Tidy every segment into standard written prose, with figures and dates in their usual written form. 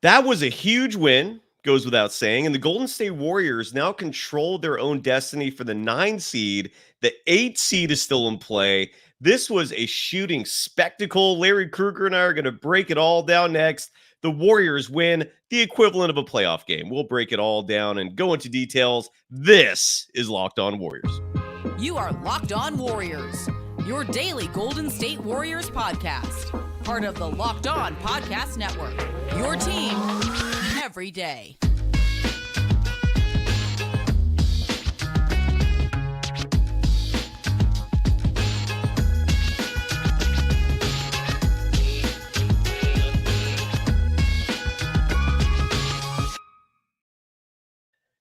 That was a huge win, goes without saying. And the Golden State Warriors now control their own destiny for the 9 seed. The 8 seed is still in play. This was a shooting spectacle. Larry Krueger and I are going to break it all down next. The Warriors win the equivalent of a playoff game. We'll break it all down and go into details. This is Locked On Warriors. You are Locked On Warriors, your daily Golden State Warriors podcast. Part of the Locked On Podcast Network, your team every day.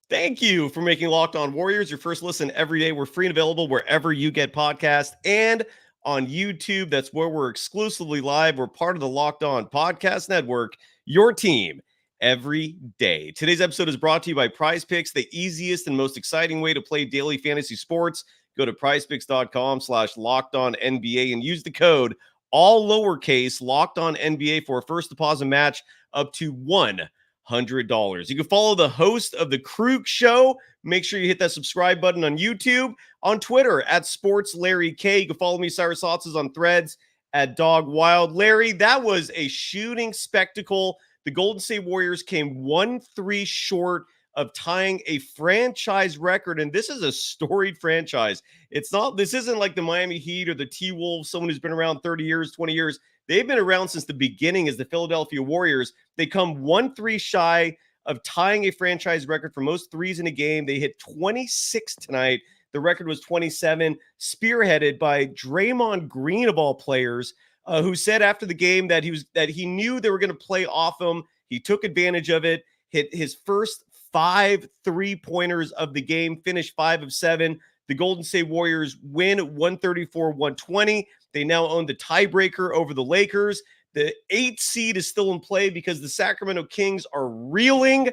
Thank you for making Locked On Warriors your first listen every day. We're free and available wherever you get podcasts and on YouTube. That's where we're exclusively live. We're part of the Locked On Podcast Network, your team every day. Today's episode is brought to you by Prize Picks, the easiest and most exciting way to play daily fantasy sports. Go to prizepicks.com/LockedOnNBA and use the code all lowercase LockedOnNBA for a first deposit match up to $100. You can follow the host of the Krueg Show. Make sure you hit that subscribe button on YouTube, on Twitter at SportsLarryK. You can follow me, Cyrus Saatsaz, on Threads at Dog Wild. Larry, that was a shooting spectacle. The Golden State Warriors came 1-3 short of tying a franchise record, and this is a storied franchise. This isn't like the Miami Heat or the T-Wolves, someone who's been around 30 years, 20 years. They've been around since the beginning as the Philadelphia Warriors. They come 1-3 shy of tying a franchise record for most threes in a game. They hit 26 tonight. The record was 27, spearheaded by Draymond Green, of all players, who said after the game that he knew they were going to play off him. He took advantage of it, hit his first 5 3-pointers of the game, finished 5 of 7. The Golden State Warriors win 134-120. They now own the tiebreaker over the Lakers. The 8 seed is still in play because the Sacramento Kings are reeling.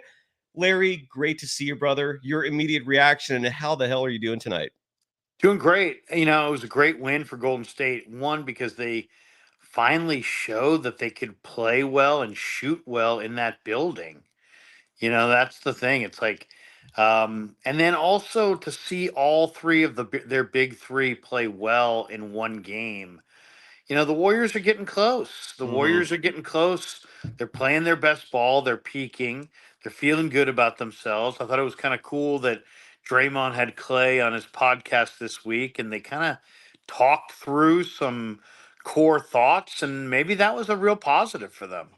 Larry, great to see you, brother. Your immediate reaction, and how the hell are you doing tonight? Doing great. It was a great win for Golden State. One, because they finally showed that they could play well and shoot well in that building. That's the thing. It's like, and then also to see all three of their big three play well in one game. The Warriors are getting close. Warriors are getting close. They're playing their best ball. They're peaking. They're feeling good about themselves. I thought it was kind of cool that Draymond had Klay on his podcast this week, and they kind of talked through some core thoughts, and maybe that was a real positive for them.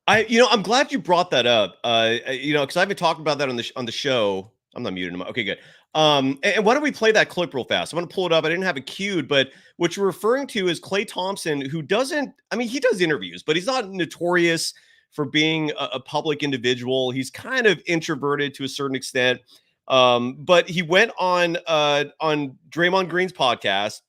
I'm glad you brought that up. Because I've been talking about that on the show. I'm not muted. Okay, good. And why don't we play that clip real fast? I'm going to pull it up. I didn't have it queued, but what you're referring to is Klay Thompson, who he does interviews, but he's not notorious for being a public individual. He's kind of introverted to a certain extent. But he went on Draymond Green's podcast,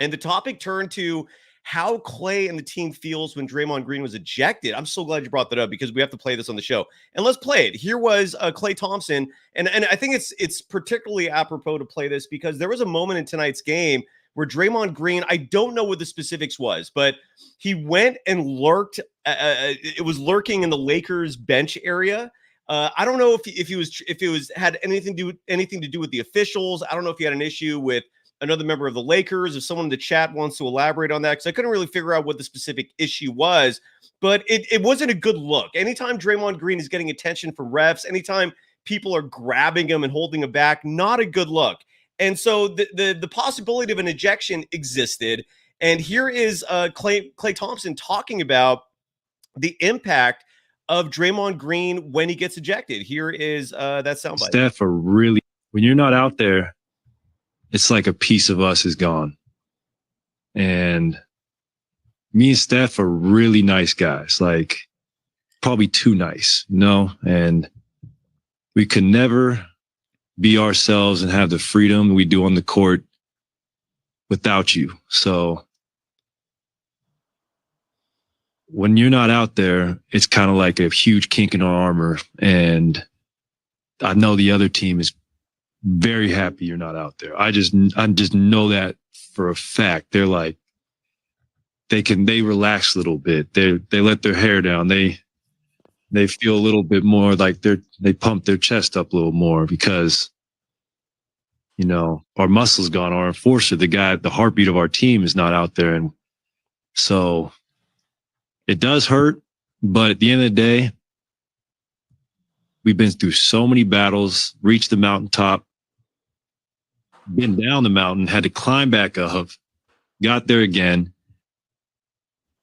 and the topic turned to how Klay and the team feels when Draymond Green was ejected. I'm so glad you brought that up because we have to play this on the show. And let's play it. Here was Klay Thompson. And I think it's particularly apropos to play this because there was a moment in tonight's game where Draymond Green, I don't know what the specifics was, but he went and lurked. It was lurking in the Lakers bench area. I don't know if it had anything to do with the officials. I don't know if he had an issue with another member of the Lakers. If someone in the chat wants to elaborate on that, because I couldn't really figure out what the specific issue was, but it wasn't a good look. Anytime Draymond Green is getting attention from refs, anytime people are grabbing him and holding him back, not a good look. And so the possibility of an ejection existed. And here is Klay Thompson talking about the impact of Draymond Green when he gets ejected. Here is that soundbite. Steph are really, when you're not out there, it's like a piece of us is gone. And me and Steph are really nice guys, like probably too nice, and we could never be ourselves and have the freedom we do on the court without you. So when you're not out there, it's kind of like a huge kink in our armor. And I know the other team is very happy you're not out there. I just know that for a fact. They're like, they relax a little bit. They let their hair down. They they feel a little bit more like they pump their chest up a little more because, you know, our muscle's gone, our enforcer, the heartbeat of our team is not out there. And so it does hurt, but at the end of the day, we've been through so many battles, reached the mountaintop, been down the mountain, had to climb back up, got there again.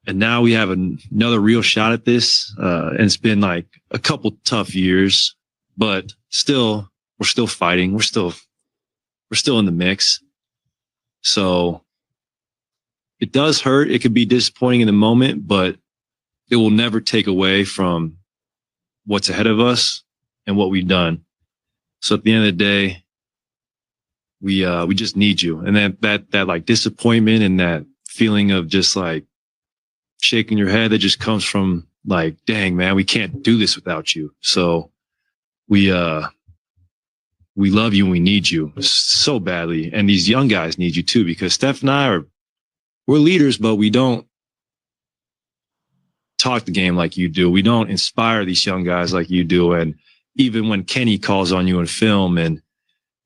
And now we have another real shot at this. And it's been like a couple tough years, but still, we're still fighting. We're still in the mix. So it does hurt. It could be disappointing in the moment, but it will never take away from what's ahead of us and what we've done. So at the end of the day, we just need you. And that like disappointment and that feeling of just like shaking your head that just comes from like, dang, man, we can't do this without you. So we love you and we need you so badly. And these young guys need you too, because Steph and I we're leaders, but we don't talk the game like you do. We don't inspire these young guys like you do. And even when Kenny calls on you in film, and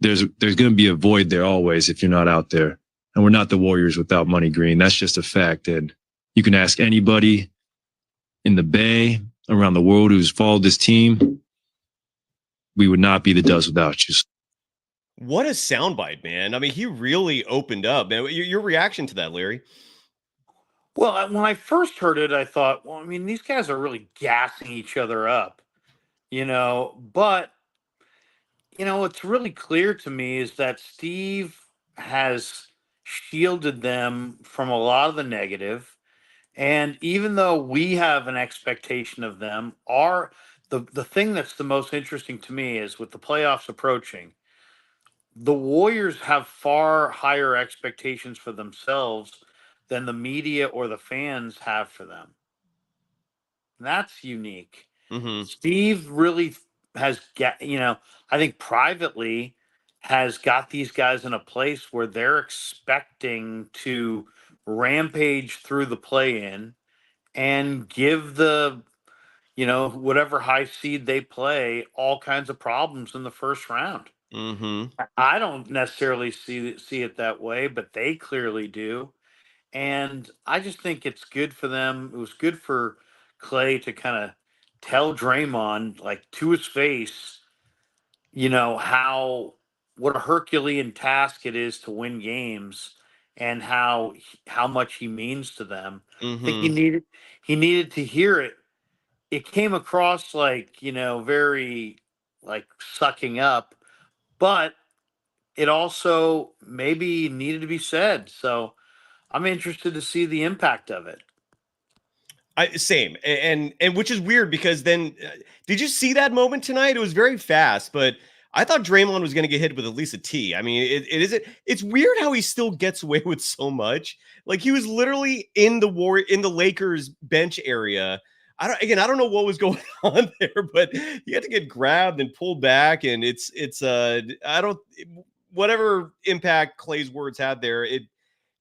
there's going to be a void there always if you're not out there. And we're not the Warriors without Money Green. That's just a fact. And you can ask anybody in the Bay, around the world, who's followed this team. We would not be the Dubs without you. What a soundbite, man. I mean, he really opened up, man. Your reaction to that, Larry? Well, when I first heard it, I thought, well, I mean, these guys are really gassing each other up, you know, but, you know, what's really clear to me is that Steve has shielded them from a lot of the negative. And even though we have an expectation of them, the thing that's the most interesting to me is with the playoffs approaching, the Warriors have far higher expectations for themselves than the media or the fans have for them. And that's unique. Mm-hmm. Steve really has I think privately has got these guys in a place where they're expecting to rampage through the play-in and give whatever high seed they play all kinds of problems in the first round. Mm-hmm. I don't necessarily see it that way, but they clearly do. And I just think it's good for them. It was good for Klay to kind of tell Draymond, like to his face, what a Herculean task it is to win games and how much he means to them. I think Mm-hmm. he needed to hear it. It came across like, very like sucking up, but it also maybe needed to be said. So I'm interested to see the impact of it. Same, and which is weird because then, did you see that moment tonight? It was very fast, but I thought Draymond was going to get hit with at least a T. I mean, it's weird how he still gets away with so much. Like he was literally in the Lakers bench area. I don't know what was going on there, but he had to get grabbed and pulled back, and whatever impact Klay's words had there,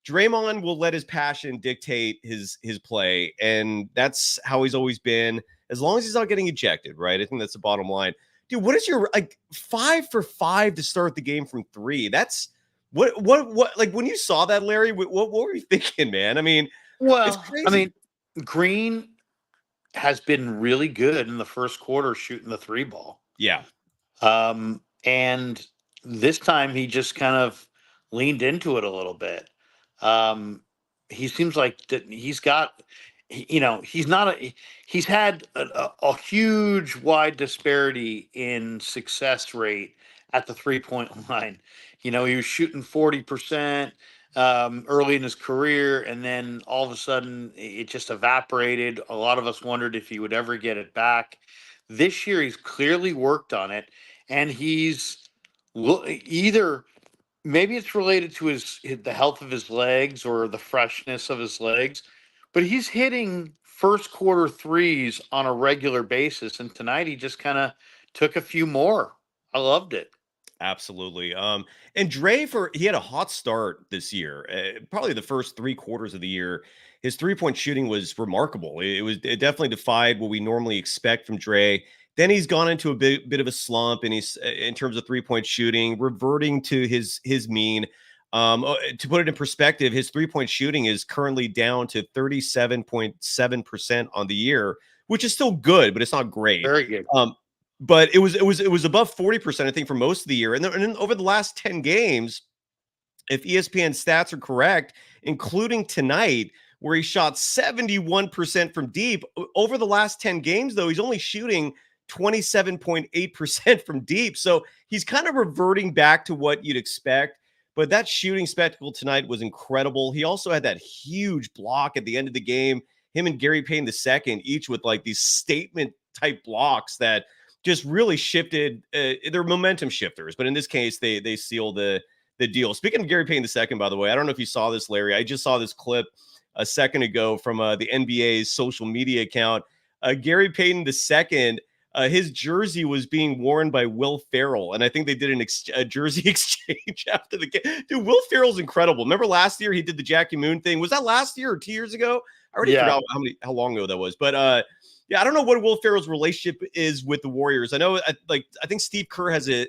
Draymond will let his passion dictate his play, and that's how he's always been, as long as he's not getting ejected, right? I think that's the bottom line. Dude, what is your 5 for 5 to start the game from 3? That's what like when you saw that, Larry, what were you thinking, man? I mean, it's crazy. I mean, Green has been really good in the first quarter shooting the 3 ball. Yeah. And this time he just kind of leaned into it a little bit. He seems like he's got, he's had a huge wide disparity in success rate at the 3-point line. He was shooting 40% early in his career, and then all of a sudden it just evaporated. A lot of us wondered if he would ever get it back. This year he's clearly worked on it, and he's either maybe it's related to the health of his legs or the freshness of his legs, but he's hitting first quarter threes on a regular basis, and tonight he just kind of took a few more. I loved it. Absolutely. And Dre, he had a hot start this year. Probably the first 3 quarters of the year, his 3-point shooting was remarkable. It definitely defied what we normally expect from Dre. Then he's gone into a bit of a slump, and he's in terms of 3-point shooting, reverting to his mean. To put it in perspective, his 3-point shooting is currently down to 37.7% on the year, which is still good, but it's not great. Very good. But it was above 40%, I think, for most of the year. And then over the last 10 games, if ESPN stats are correct, including tonight, where he shot 71% from deep, over the last 10 games, though, he's only shooting 27.8% from deep. So he's kind of reverting back to what you'd expect. But that shooting spectacle tonight was incredible. He also had that huge block at the end of the game. Him and Gary Payton II, each with like these statement type blocks that just really shifted. They're momentum shifters, but in this case, they seal the deal. Speaking of Gary Payton II, by the way, I don't know if you saw this, Larry. I just saw this clip a second ago from the NBA's social media account. Gary Payton II, his jersey was being worn by Will Ferrell, and I think they did a jersey exchange after the game. Dude, Will Ferrell's incredible. Remember last year he did the Jackie Moon thing? Was that last year or 2 years ago? I already forgot how long ago that was, but yeah, I don't know what Will Ferrell's relationship is with the Warriors. I know, I think Steve Kerr has I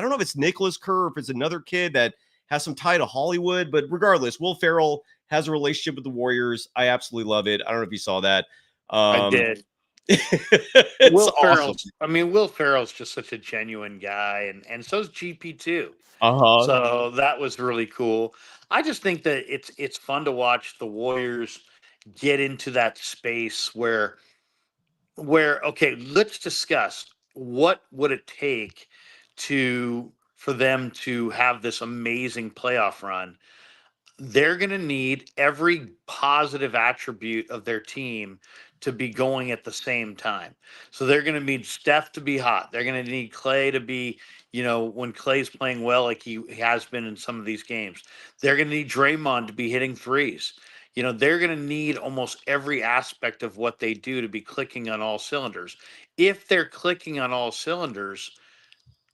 don't know if it's Nicholas Kerr or if it's another kid that has some tie to Hollywood, but regardless, Will Ferrell has a relationship with the Warriors. I absolutely love it. I don't know if you saw that. I did. Will Ferrell's just such a genuine guy, and so is GP too. Uh-huh. So that was really cool. I just think that it's fun to watch the Warriors get into that space where okay, let's discuss what would it take for them to have this amazing playoff run. They're going to need every positive attribute of their team to be going at the same time. So they're going to need Steph to be hot. They're going to need Klay to be, when Klay's playing well, like he has been in some of these games. They're going to need Draymond to be hitting threes. They're going to need almost every aspect of what they do to be clicking on all cylinders. If they're clicking on all cylinders,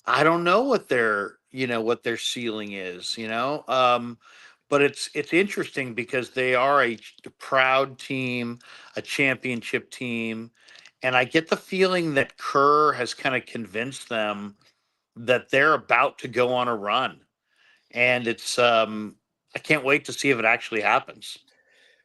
I don't know what their ceiling is, but it's interesting because they are a proud team, a championship team, and I get the feeling that Kerr has kind of convinced them that they're about to go on a run, and it's I can't wait to see if it actually happens.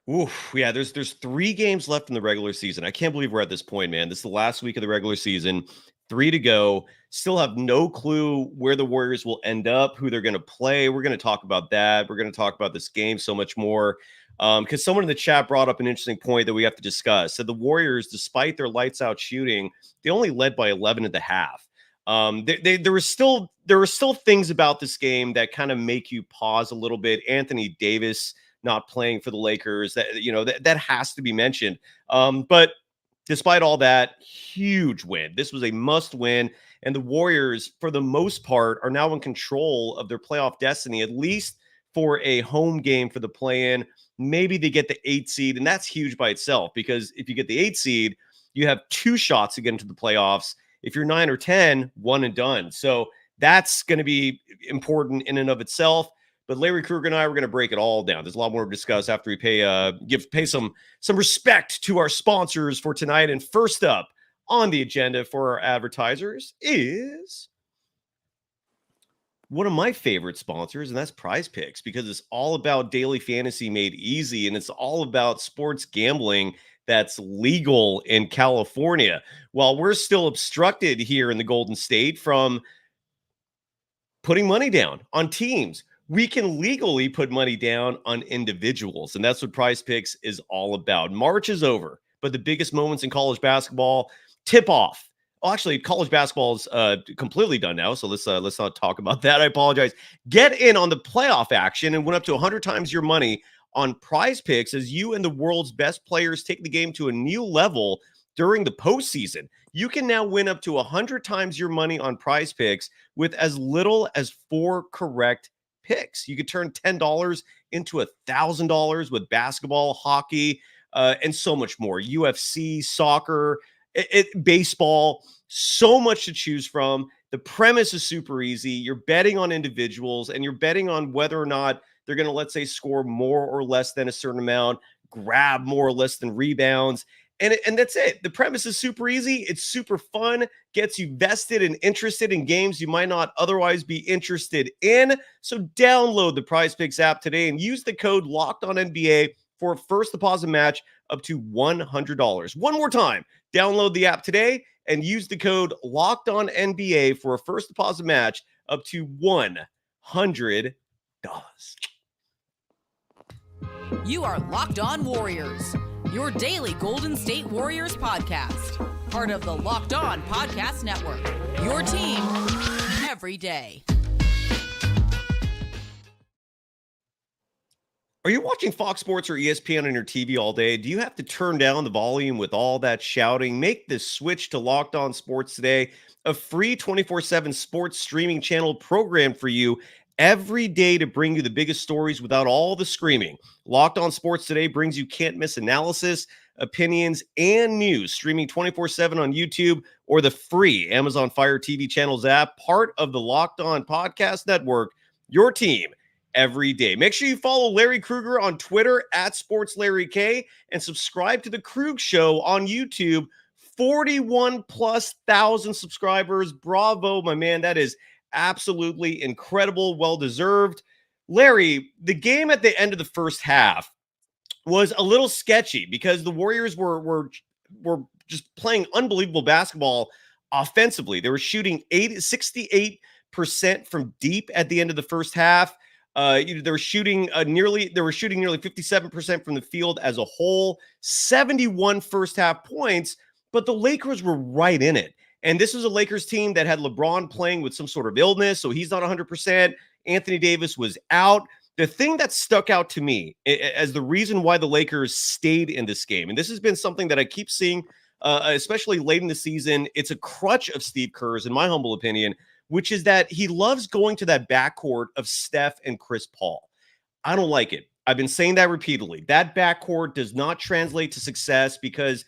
Oof, yeah, there's 3 games left in the regular season. I can't believe we're at this point, man. This is the last week of the regular season. 3 to go. Still have no clue where the Warriors will end up, who they're going to play. We're going to talk about that. We're going to talk about this game so much more. Because someone in the chat brought up an interesting point that we have to discuss. So the Warriors, despite their lights out shooting, they only led by 11 at the half. There were still things about this game that kind of make you pause a little bit. Anthony Davis not playing for the Lakers, that has to be mentioned. But despite all that, huge win. This was a must win. And the Warriors, for the most part, are now in control of their playoff destiny, at least for a home game for the play-in. Maybe they get the 8 seed, and that's huge by itself, because if you get the 8 seed, you have 2 shots to get into the playoffs. If you're 9 or 10, one and done. So that's going to be important in and of itself. But Larry Krueger and I were going to break it all down. There's a lot more to discuss after we pay some respect to our sponsors for tonight. And first up on the agenda for our advertisers is one of my favorite sponsors, and that's Prize Picks, because it's all about daily fantasy made easy, and it's all about sports gambling that's legal in California. While we're still obstructed here in the Golden State from putting money down on teams, we can legally put money down on individuals, and that's what Prize Picks is all about. March is over, but the biggest moments in college basketball tip off. Oh, actually, college basketball is completely done now, so let's not talk about that. I apologize. Get in on the playoff action and win up to 100 times your money on Prize Picks as you and the world's best players take the game to a new level during the postseason. You can now win up to 100 times your money on Prize Picks with as little as 4 correct picks. You could turn $10 into $1,000 with basketball, hockey, and so much more. UFC, soccer, baseball, so much to choose from. The premise is super easy. You're betting on individuals, and you're betting on whether or not they're going to, let's say, score more or less than a certain amount, grab more or less than rebounds. And that's it. The premise is super easy. It's super fun, gets you vested and interested in games you might not otherwise be interested in. So download the Prize Picks app today and use the code LOCKEDONNBA for a first deposit match up to $100. One more time, download the app today and use the code LOCKEDONNBA for a first deposit match up to $100. You are Locked On Warriors, your daily Golden State Warriors podcast. Part of the Locked On Podcast Network, your team every day. Are you watching Fox Sports or ESPN on your TV all day? Do you have to turn down the volume with all that shouting? Make the switch to Locked On Sports today, a free 24/7 sports streaming channel programmed for you every day to bring you the biggest stories without all the screaming. Locked On Sports Today brings you can't-miss analysis, opinions, and news, streaming 24/7 on YouTube or the free Amazon Fire TV channels app, part of the Locked On Podcast Network, your team every day. Make sure you follow Larry Krueger on Twitter at SportsLarryK and subscribe to the Krueg Show on YouTube. 41,000+ subscribers. Bravo, my man. That is absolutely incredible. Well-deserved. Larry, the game at the end of the first half was a little sketchy because the Warriors were just playing unbelievable basketball offensively. They were shooting 68% from deep at the end of the first half. They were shooting nearly 57% from the field as a whole, 71 first half points, but the Lakers were right in it. And this was a Lakers team that had LeBron playing with some sort of illness, so he's not 100%. Anthony Davis was out. The thing that stuck out to me as the reason why the Lakers stayed in this game, and this has been something that I keep seeing, especially late in the season, it's a crutch of Steve Kerr's, in my humble opinion, which is that he loves going to that backcourt of Steph and Chris Paul. I don't like it. I've been saying that repeatedly. That backcourt does not translate to success because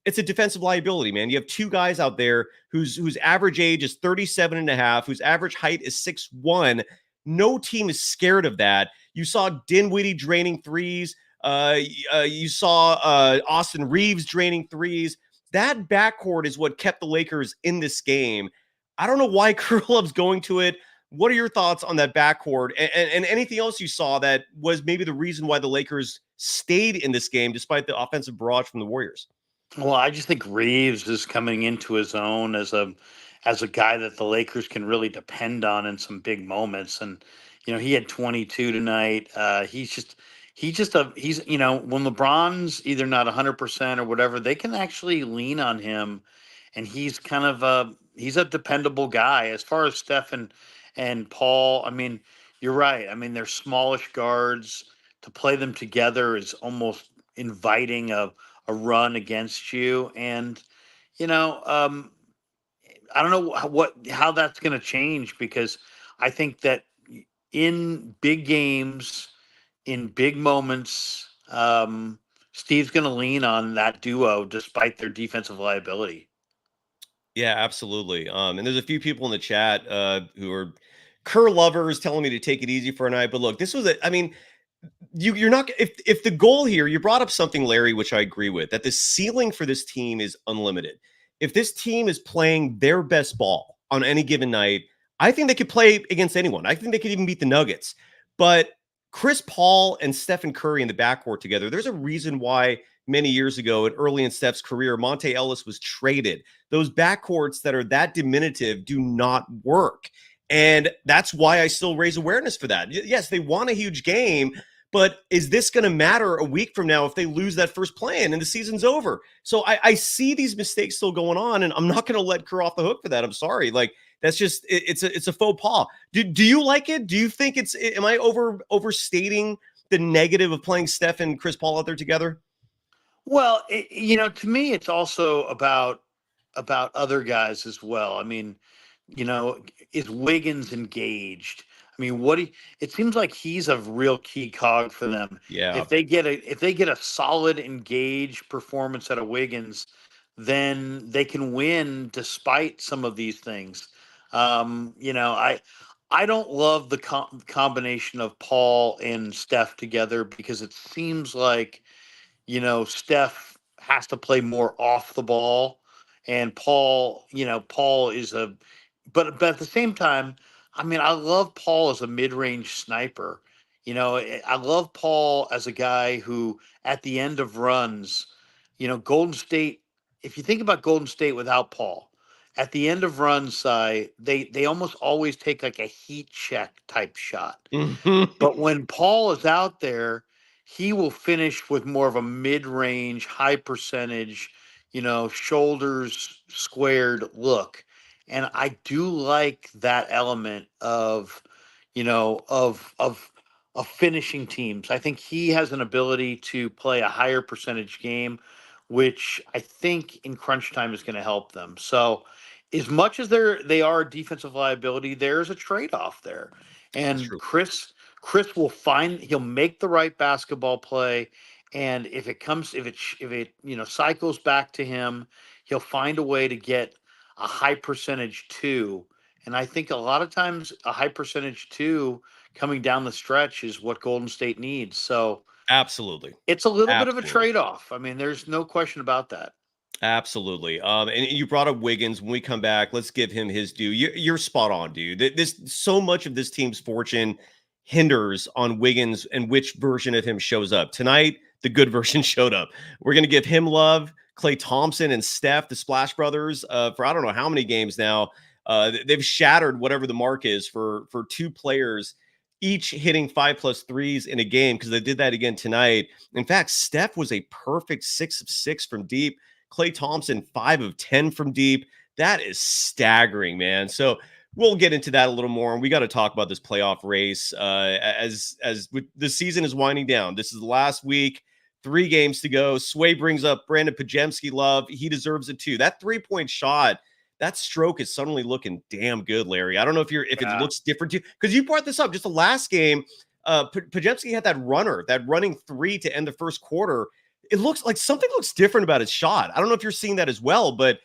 it's a defensive liability, man. You have two guys out there whose average age is 37 and a half, whose average height is 6'1". No team is scared of that. You saw Dinwiddie draining threes. You saw Austin Reeves draining threes. That backcourt is what kept the Lakers in this game. I don't know why Curlup's going to it. What are your thoughts on that backcourt and anything else you saw that was maybe the reason why the Lakers stayed in this game despite the offensive barrage from the Warriors? Well, I just think Reeves is coming into his own as a guy that the Lakers can really depend on in some big moments. And he had 22 tonight. He's when LeBron's either not 100% or whatever, they can actually lean on him, and he's kind of he's a dependable guy. As far as Steph and Paul, I mean, you're right. I mean, they're smallish guards. To play them together is almost inviting a run against you. And, I don't know how that's going to change, because I think that in big games, in big moments, Steve's going to lean on that duo despite their defensive liability. Yeah, absolutely. And there's a few people in the chat who are Kerr lovers telling me to take it easy for a night. But look, this was you're not, if the goal here, you brought up something, Larry, which I agree with, that the ceiling for this team is unlimited. If this team is playing their best ball on any given night, I think they could play against anyone. I think they could even beat the Nuggets. But Chris Paul and Stephen Curry in the backcourt together, there's a reason why many years ago and early in Steph's career, Monte Ellis was traded. Those backcourts that are that diminutive do not work. And that's why I still raise awareness for that. Yes, they won a huge game, but is this going to matter a week from now if they lose that first play-in and the season's over? So I see these mistakes still going on, and I'm not going to let Kerr off the hook for that. I'm sorry. Like, that's just, it's a faux pas. Do you like it? Do you think am I overstating the negative of playing Steph and Chris Paul out there together? Well, to me, it's also about other guys as well. I mean, is Wiggins engaged? I mean, it seems like he's a real key cog for them. Yeah. If they get a solid engaged performance out of Wiggins, then they can win despite some of these things. I don't love the combination of Paul and Steph together because it seems like Steph has to play more off the ball, and Paul is but at the same time, I mean, I love Paul as a mid-range sniper. I love Paul as a guy who, at the end of runs, Golden State. If you think about Golden State without Paul, at the end of runs, they almost always take like a heat check type shot. But when Paul is out there, he will finish with more of a mid-range, high percentage, shoulders squared look. And I do like that element of, of finishing teams. I think he has an ability to play a higher percentage game, which I think in crunch time is going to help them. So as much as they are a defensive liability, there's a trade-off there. That's And true. Chris will he'll make the right basketball play, and if it cycles back to him, he'll find a way to get a high percentage two. And I think a lot of times a high percentage two coming down the stretch is what Golden State needs. So Absolutely. it's a little bit of a Absolutely. trade-off. I mean, there's no question about that. Absolutely. And you brought up Wiggins. When we come back, let's give him his due. You're spot on, dude. This so much of this team's fortune hinders on Wiggins and which version of him shows up. Tonight, the good version showed up. We're going to give him love. Klay Thompson and Steph, the Splash Brothers, for I don't know how many games now. They've shattered whatever the mark is for two players each hitting 5+ threes in a game, because they did that again tonight. In fact, Steph was a perfect 6 of 6 from deep. Klay Thompson, 5 of 10 from deep. That is staggering, man. So we'll get into that a little more. And we got to talk about this playoff race as the season is winding down. This is the last week, 3 games to go. Sway brings up Brandon Podziemski love. He deserves it too. That 3-point shot, that stroke is suddenly looking damn good, Larry. I don't know if it looks different to you, because you brought this up just the last game. Podziemski had that running 3 to end the first quarter. It looks like something looks different about his shot. I don't know if you're seeing that as well, but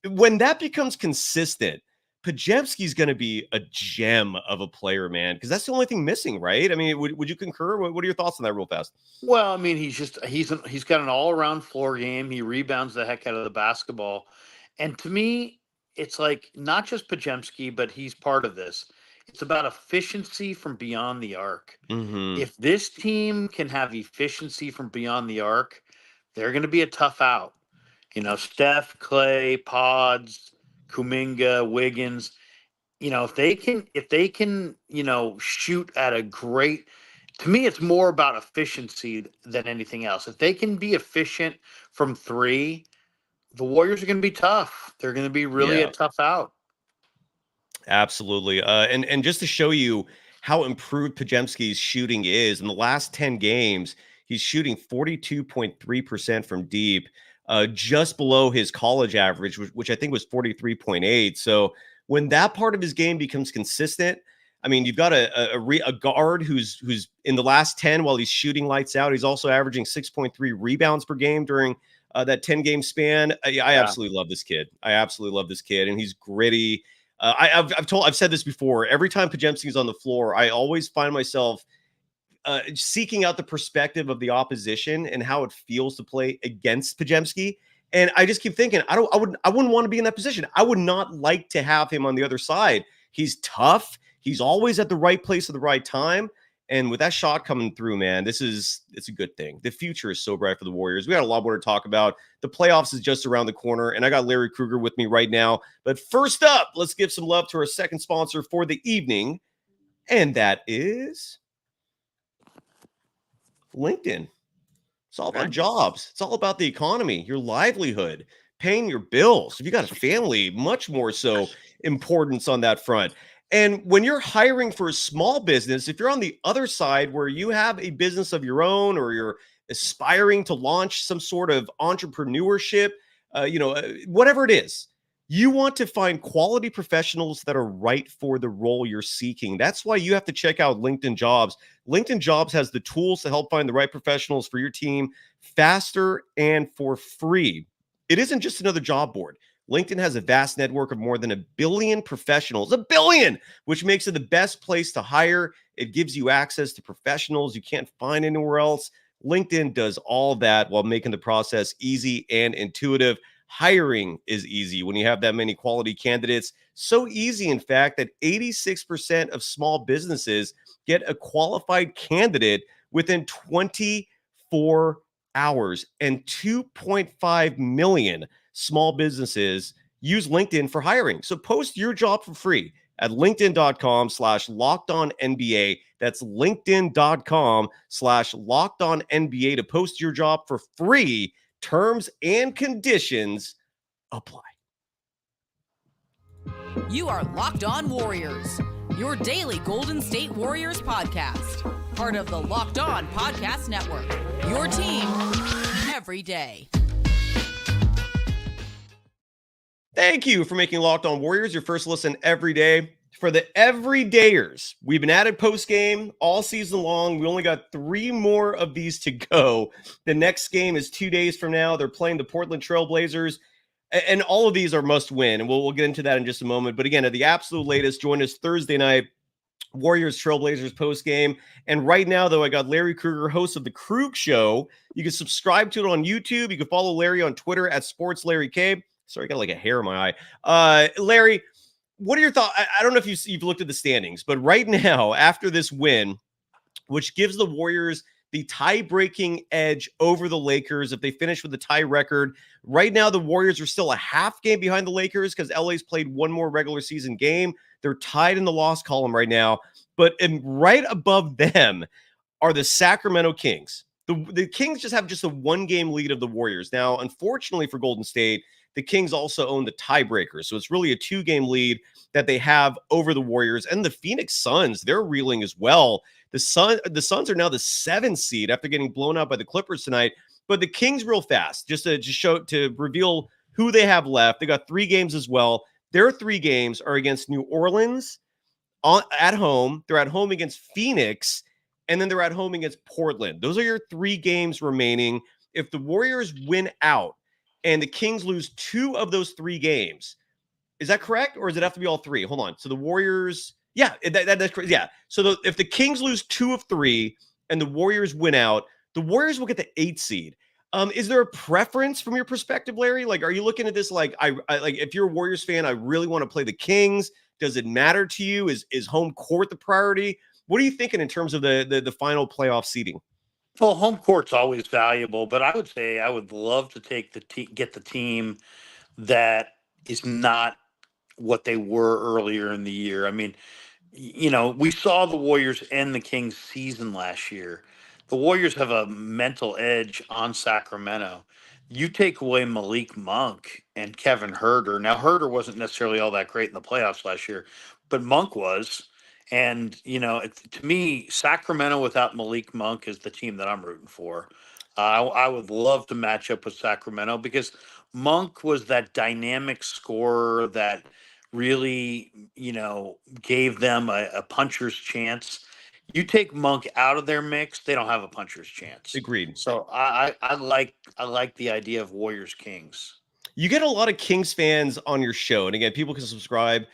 when that becomes consistent, Podziemski's going to be a gem of a player, man, because that's the only thing missing, right? I mean, would you concur? What are your thoughts on that real fast? Well, I mean, he's got an all-around floor game. He rebounds the heck out of the basketball. And to me, it's like not just Podziemski, but he's part of this. It's about efficiency from beyond the arc. Mm-hmm. If this team can have efficiency from beyond the arc, they're going to be a tough out. Steph, Klay, Pods, Kuminga, Wiggins. If they can, shoot at a great. To me, it's more about efficiency than anything else. If they can be efficient from 3, the Warriors are going to be tough. They're going to be really a tough out. Absolutely. And just to show you how improved Podziemski's shooting is, in the last 10 games, he's shooting 42.3% from deep, just below his college average, which I think was 43.8. So when that part of his game becomes consistent, I mean, you've got a guard who's in the last 10, while he's shooting lights out, he's also averaging 6.3 rebounds per game during that 10-game span. I absolutely love this kid. And he's gritty. I've said this before. Every time Podziemski's on the floor, I always find myself seeking out the perspective of the opposition and how it feels to play against Podziemski. And I just keep thinking, I wouldn't want to be in that position. I would not like to have him on the other side. He's tough. He's always at the right place at the right time. And with that shot coming through, man, it's a good thing. The future is so bright for the Warriors. We got a lot more to talk about. The playoffs is just around the corner, and I got Larry Krueger with me right now. But first up, let's give some love to our second sponsor for the evening, and that is LinkedIn. It's all about jobs. It's all about the economy, your livelihood, paying your bills. If you got a family, much more so importance on that front. And when you're hiring for a small business, if you're on the other side where you have a business of your own, or you're aspiring to launch some sort of entrepreneurship, whatever it is, you want to find quality professionals that are right for the role you're seeking. That's why you have to check out LinkedIn Jobs. LinkedIn Jobs has the tools to help find the right professionals for your team faster and for free. It isn't just another job board. LinkedIn has a vast network of more than 1 billion professionals, 1 billion, which makes it the best place to hire. It gives you access to professionals you can't find anywhere else. LinkedIn does all that while making the process easy and intuitive. Hiring is easy when you have that many quality candidates. So easy, in fact, that 86% of small businesses get a qualified candidate within 24 hours, and 2.5 million small businesses use LinkedIn for hiring. So post your job for free at linkedin.com/lockedonnba. That's linkedin.com/lockedonnba to post your job for free. Terms and conditions apply. You are Locked On Warriors, your daily Golden State Warriors podcast. Part of the Locked On Podcast Network, your team every day. Thank you for making Locked On Warriors your first listen every day. For the everydayers, we've been at it post-game all season long. We only got 3 more of these to go. The next game is 2 days from now. They're playing the Portland Trail Blazers, and all of these are must-win, and we'll get into that in just a moment. But again, at the absolute latest, join us Thursday night, Warriors Trailblazers post-game. And right now, though, I got Larry Krueger, host of the Krueg Show. You can subscribe to it on YouTube. You can follow Larry on Twitter at SportsLarryK. Sorry, I got like a hair in my eye. Larry, what are your thoughts? I don't know if you've looked at the standings, but right now, after this win, which gives the Warriors the tie-breaking edge over the Lakers if they finish with a tie record. Right now, the Warriors are still a half game behind the Lakers because LA's played one more regular season game. They're tied in the loss column right now, but right above them are the Sacramento Kings. The Kings just have a 1-game lead of the Warriors. Now, unfortunately for Golden State, the Kings also own the tiebreaker. So it's really a 2-game lead that they have over the Warriors. And the Phoenix Suns, they're reeling as well. The Suns are now the 7th seed after getting blown out by the Clippers tonight. But the Kings, real fast, just to reveal who they have left. They got 3 games as well. Their 3 games are against New Orleans at home. They're at home against Phoenix, and then they're at home against Portland. Those are your 3 games remaining. If the Warriors win out and the Kings lose 2 of those 3 games, is that correct? Or does it have to be all 3? Hold on. So the Warriors, that's correct. Yeah. So if the Kings lose 2 of 3 and the Warriors win out, the Warriors will get the 8th seed. Is there a preference from your perspective, Larry? Like, are you looking at this like, I like, if you're a Warriors fan, I really want to play the Kings. Does it matter to you? Is home court the priority? What are you thinking in terms of the final playoff seeding? Well, home court's always valuable, but I would say I would love to get the team that is not what they were earlier in the year. I mean, we saw the Warriors end the Kings season last year. The Warriors have a mental edge on Sacramento. You take away Malik Monk and Kevin Huerter. Now, Huerter wasn't necessarily all that great in the playoffs last year, but Monk was. And, to me, Sacramento without Malik Monk is the team that I'm rooting for. I would love to match up with Sacramento because Monk was that dynamic scorer that really, gave them a puncher's chance. You take Monk out of their mix, they don't have a puncher's chance. Agreed. So I like the idea of Warriors Kings. You get a lot of Kings fans on your show. And again, people can subscribe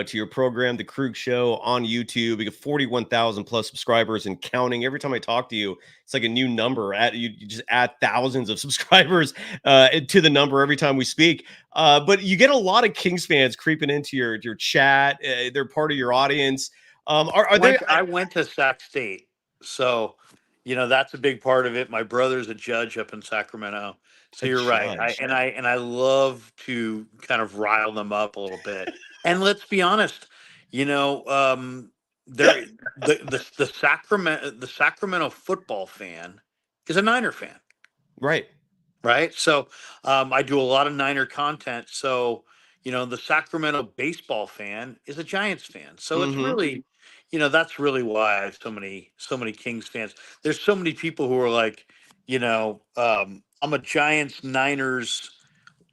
to your program, The Krueg Show, on YouTube. We get 41,000 plus subscribers and counting. Every time I talk to you, it's like a new number. You just add thousands of subscribers to the number every time we speak. But you get a lot of Kings fans creeping into your chat. They're part of your audience. I went to Sac State, so that's a big part of it. My brother's a judge up in Sacramento, so you're right. I love to kind of rile them up a little bit. And let's be honest, the Sacramento football fan is a Niner fan, right? So I do a lot of Niner content. So the Sacramento baseball fan is a Giants fan. So it's really, that's really why I have so many Kings fans. There's so many people who are like, I'm a Giants, Niners,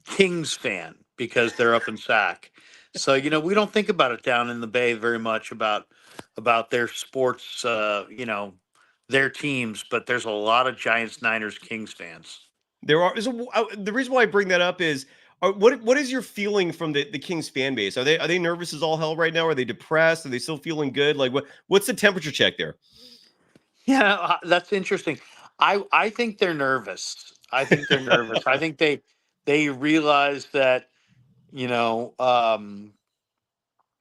Kings fan because they're up in Sac. So, we don't think about it down in the Bay very much about their sports, their teams, but there's a lot of Giants, Niners, Kings fans. The reason why I bring that up is, What is your feeling from the Kings fan base? Are they nervous as all hell right now? Are they depressed? Are they still feeling good? Like what's the temperature check there? Yeah, that's interesting. I think they're nervous. I think they're nervous. I think they realize that, you know,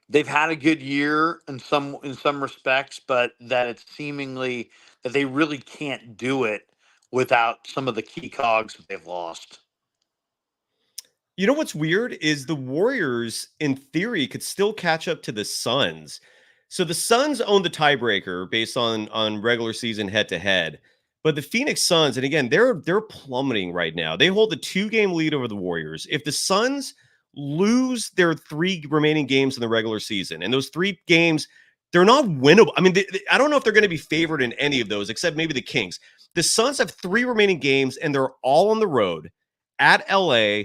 they've had a good year in some respects, but that it's seemingly that they really can't do it without some of the key cogs that they've lost. You know what's weird is the Warriors, in theory, could still catch up to the Suns. So the Suns own the tiebreaker based on regular season head to head. But the Phoenix Suns, and again, they're plummeting right now. They hold the 2-game lead over the Warriors. If the Suns lose their 3 remaining games in the regular season, and those 3 games, they're not winnable. I mean, I don't know if they're going to be favored in any of those, except maybe the Kings. The Suns have 3 remaining games, and they're all on the road at LA,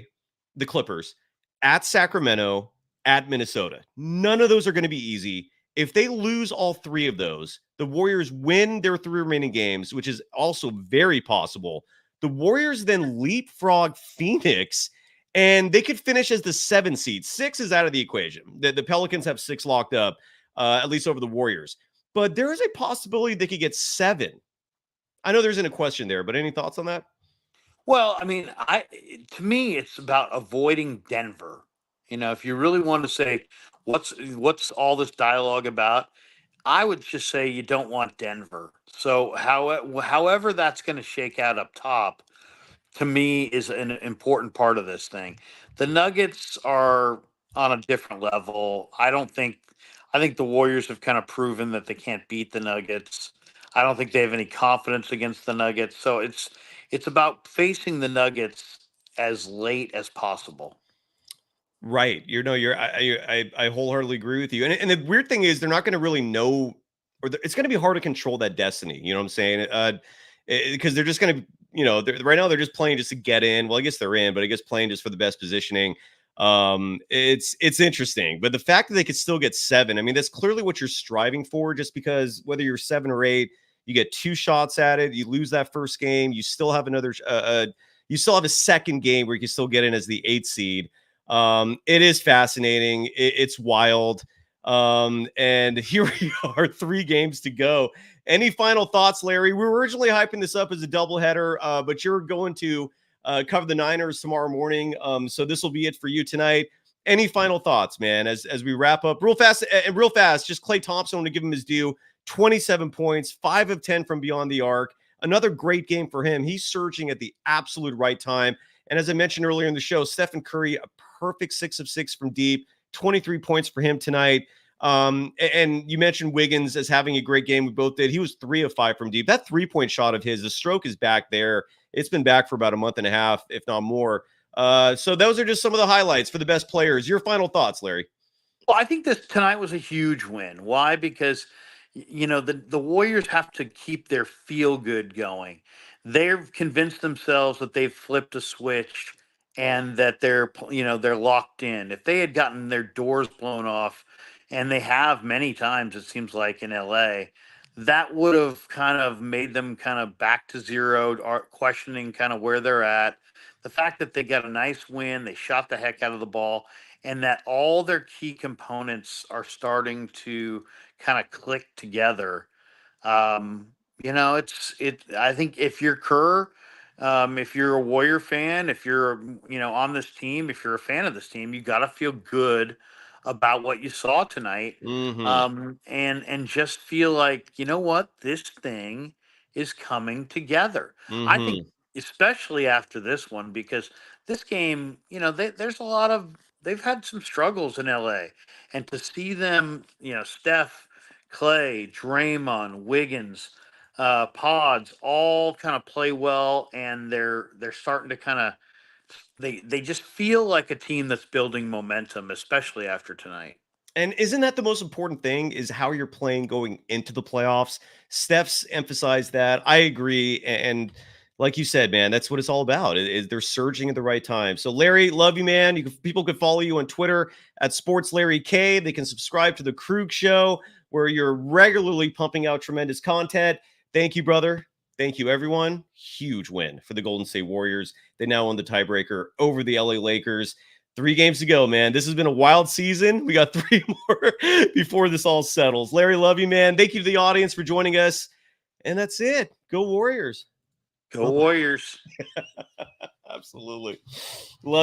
the Clippers, at Sacramento, at Minnesota. None of those are going to be easy. If they lose all 3 of those, the Warriors win their 3 remaining games, which is also very possible. The Warriors then leapfrog Phoenix, and they could finish as the 7 seed. 6 is out of the equation. The Pelicans have 6 locked up, at least over the Warriors. But there is a possibility they could get 7. I know there isn't a question there, but any thoughts on that? Well, I mean, to me, it's about avoiding Denver. You know, if you really want to say what's all this dialogue about, I would just say you don't want Denver. So, however that's going to shake out up top, to me, is an important part of this thing. The Nuggets are on a different level. I think the Warriors have kind of proven that they can't beat the Nuggets. I don't think they have any confidence against the Nuggets. So it's about facing the Nuggets as late as possible. Right. I wholeheartedly agree with you. And the weird thing is they're not going to really know, it's going to be hard to control that destiny. You know what I'm saying? Because they're just going to, right now they're just playing just to get in. Well, I guess they're in, but I guess playing just for the best positioning. It's interesting, but the fact that they could still get 7, I mean, that's clearly what you're striving for, just because whether you're 7 or 8, you get 2 shots at it. You lose that first game. You still have you still have a second game where you can still get in as the 8th seed. It is fascinating. It's wild. And here we are, 3 games to go. Any final thoughts, Larry? We were originally hyping this up as a doubleheader, but you're going to cover the Niners tomorrow morning. So this will be it for you tonight. Any final thoughts, man, as we wrap up real fast, just Klay Thompson, to give him his due, 27 points, 5 of 10 from beyond the arc. Another great game for him. He's surging at the absolute right time. And as I mentioned earlier in the show, Stephen Curry, a perfect 6 of 6 from deep, 23 points for him tonight. And you mentioned Wiggins as having a great game. We both did. He was 3 of 5 from deep. That 3-point shot of his, the stroke is back there. It's been back for about a month and a half, if not more. So those are just some of the highlights for the best players. Your final thoughts, Larry? Well, I think this tonight was a huge win. Why? Because the Warriors have to keep their feel good going. They've convinced themselves that they've flipped a switch and that they're locked in. If they had gotten their doors blown off, and they have many times, it seems like, in LA, that would have kind of made them kind of back to zero, or questioning kind of where they're at. The fact that they got a nice win, they shot the heck out of the ball, and that all their key components are starting to kind of click together. I think if you're Kerr, if you're a Warrior fan, if you're on this team, if you're a fan of this team, you got to feel good about what you saw tonight, and just feel like, you know what, this thing is coming together. I think, especially after this one, because this game, there's a lot of, they've had some struggles in LA, and to see them, Steph, Klay, Draymond, Wiggins, Pods, all kind of play well, and they're starting to kind of, they just feel like a team that's building momentum, especially after tonight. And isn't that the most important thing, is how you're playing going into the playoffs? Steph's emphasized that. I agree. And like you said, man, that's what it's all about. They're surging at the right time. So Larry, love you, man. People could follow you on Twitter at SportsLarryK. They can subscribe to the Krueg Show, where you're regularly pumping out tremendous content. Thank you, brother. Thank you, everyone. Huge win for the Golden State Warriors. They now own the tiebreaker over the LA Lakers. 3 games to go, man. This has been a wild season. We got 3 more before this all settles. Larry, love you, man. Thank you to the audience for joining us. And that's it. Go Warriors. Go Warriors. Absolutely. Love it.